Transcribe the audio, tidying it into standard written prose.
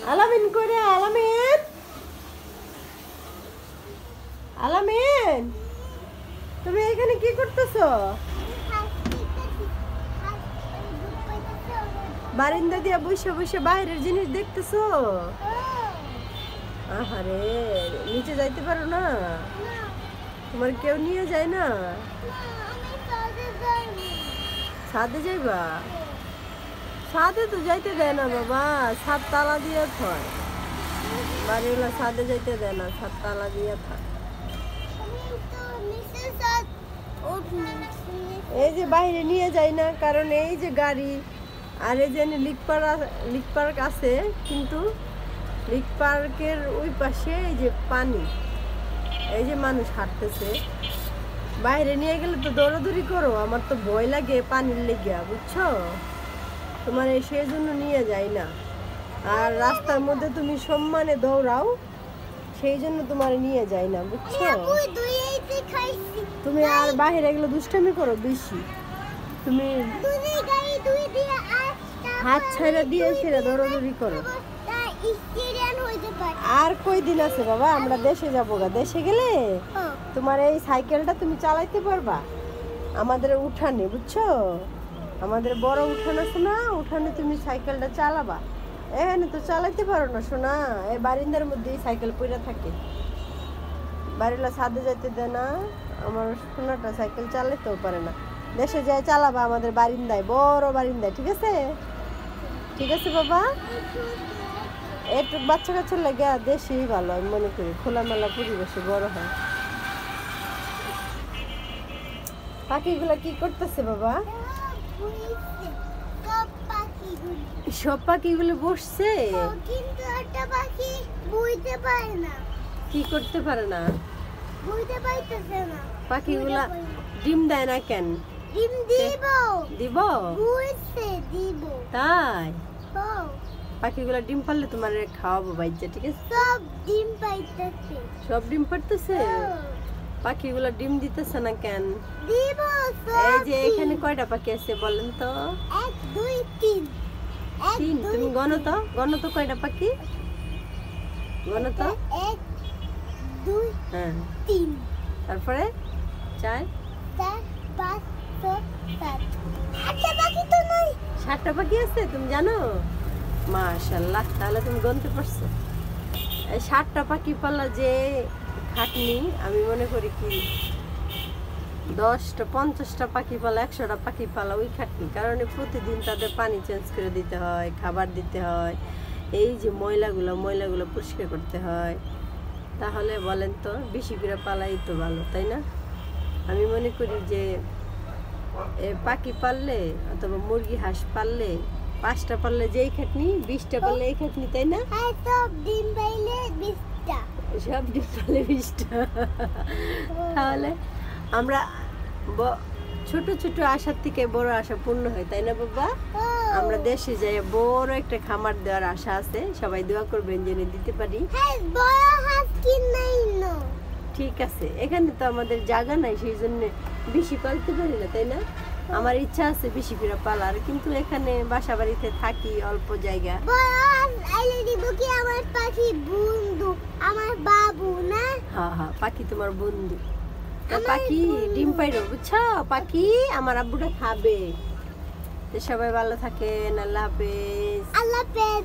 আলামিন করে আলামিন আলামিন তুমি এখানে কি করতেছো? বারান্দা দিয়ে বসে বসে বাইরের জিনিস দেখতেছো? আহারে, নিচে যাইতে পারো না? তোমার কেউ নিয়ে যায় না? ছাদে যাইবা? ছাদে তো যাইতে দেয় না বাবা, ছাদ তালা দিয়ে থয়। বাড়িওয়ালা ছাদে যাইতে দেয় না, ছাদ তালা দিয়ে থয়। এই যে বাইরে নিয়ে যায় না, কারণ এই যে গাড়ি আর এই যে লিক পার্ক আছে, কিন্তু লিক পার্কের ওই পাশে এই যে পানি, এই যে মানুষ হাঁটতেছে। বাইরে নিয়ে গেলে তো দৌড়াদৌড়ি করো, আমার তো ভয় লাগে পানির লেগে, বুঝছো? তোমার সেই জন্য নিয়ে যাই না। আর রাস্তার মধ্যে তুমি সম্মানে দৌড়াও, সেই জন্য তোমার নিয়ে যাই না, বুঝছো? তুমি আর বাইরে গেলে দুষ্টামি করো বেশি। তুমি হাত ছাড়া দিয়ে ছেড়ে দৌড়াদৌড়ি করো। আর কই দিন আছে বাবা, আমরা দেশে যাবো গা। দেশে গেলে তোমার এই সাইকেলটা তুমি চালাইতে পারবা আমাদের উঠানে, বুঝছো? আমাদের বড় উঠান আছে না, উঠানে তুমি সাইকেলটা চালাবা। এখানে তো চালাইতে পারো না সোনা, এই বারিন্দার মধ্যেই সাইকেল পড়ে থাকে। বাড়িলা ছাদে যাইতে দেয় না, আমার সোনাটা সাইকেল চালাইতেও পারে না। দেশে যায় চালাবা আমাদের বারিন্দায়, বড় বারিন্দায়, ঠিক আছে? ঠিক আছে বাবা, একটু বাচ্চা কাচ্চার লাগে দেশেই ভালো, আমি মনে করি খোলামেলা পরিবেশে বড় হয়। পাখিগুলা কি করতেছে বাবা? সব পাখিগুলো বসছে, কিন্তু একটা পাখি বইতে পারে না। কি করতে পারে না? বইতে পাইতেছে না। পাখিগুলা ডিম দেয় না কেন? ডিম দিব। দিব? বইছে দিব। তাই? ও, পাখিগুলা ডিম পারলে তোমার খাওয়াবো বাইজা, ঠিক আছে? সব ডিম পাইতেছে। সব ডিম পারতেছে? পাখিগুলা ডিম দিতেছে না কেন? দিব সব। এই যে এখানে কয়টা পাখি আছে বলেন তো? 1 2 3। 3। তুমি গণ তো কয়টা পাখি? গণ তো। 1 2 হ্যাঁ, 3 তারপরে 4 4 5 6 7 আটটা পাখি তো নাই। 7টা পাখি আছে, তুমি জানো? মাশাআল্লাহ, তাহলে তুমি গনতে পারছো। এই 7টা পাখি পালা যে খাটনি, আমি মনে করি কি 10টা 50টা পাখি পালা, 100টা পাখি পালা ওই খাটনি। কারণ প্রতিদিন তাদের পানি চেঞ্জ করে দিতে হয়, খাবার দিতে হয়, এই যে ময়লাগুলো পরিষ্কার করতে হয়। তাহলে বলেন তো, বেশি করে পালাই তো ভালো, তাই না? আমি মনে করি যে পাখি পাললে অথবা মুরগি হাঁস পাললে, 5টা পাললে যেই খাটনি, 20টা পাললে এই খাটনি, তাই না? আর সব ডিম পাইলে 20টা। সব ডিম পারলে 20টা। তাহলে আমরা ছোট ছোট আশার থেকে বড় আশা পূর্ণ হয়, তাই না বাবা? আমরা দেশে যাই, বড় একটা খামার দেওয়ার আশা আছে, সবাই দোয়া করবেন যেন দিতে পারি। হ্যাঁ, বড় হাঁস কিনাই না। ঠিক আছে, এখানে তো আমাদের জায়গা নাই, সেই জন্য বেশি পালতে পারি না, তাই না? আমার ইচ্ছা আছে বেশি করে পালার, কিন্তু এখানে বাসা বাড়িতে থাকি, অল্প জায়গা। বড় হাঁস আইলে দিব কি আমার পাখি বন্ধু, আমার বাবু না? হ্যাঁ হ্যাঁ, পাখি তোমার বন্ধু। পাখি ডিম পাইরো, বুঝছো? পাখি আমার আব্বুটা খাবে। তো সবাই ভালো থাকেন, আল্লাহ হাফেজ। আল্লাহ হাফেজ।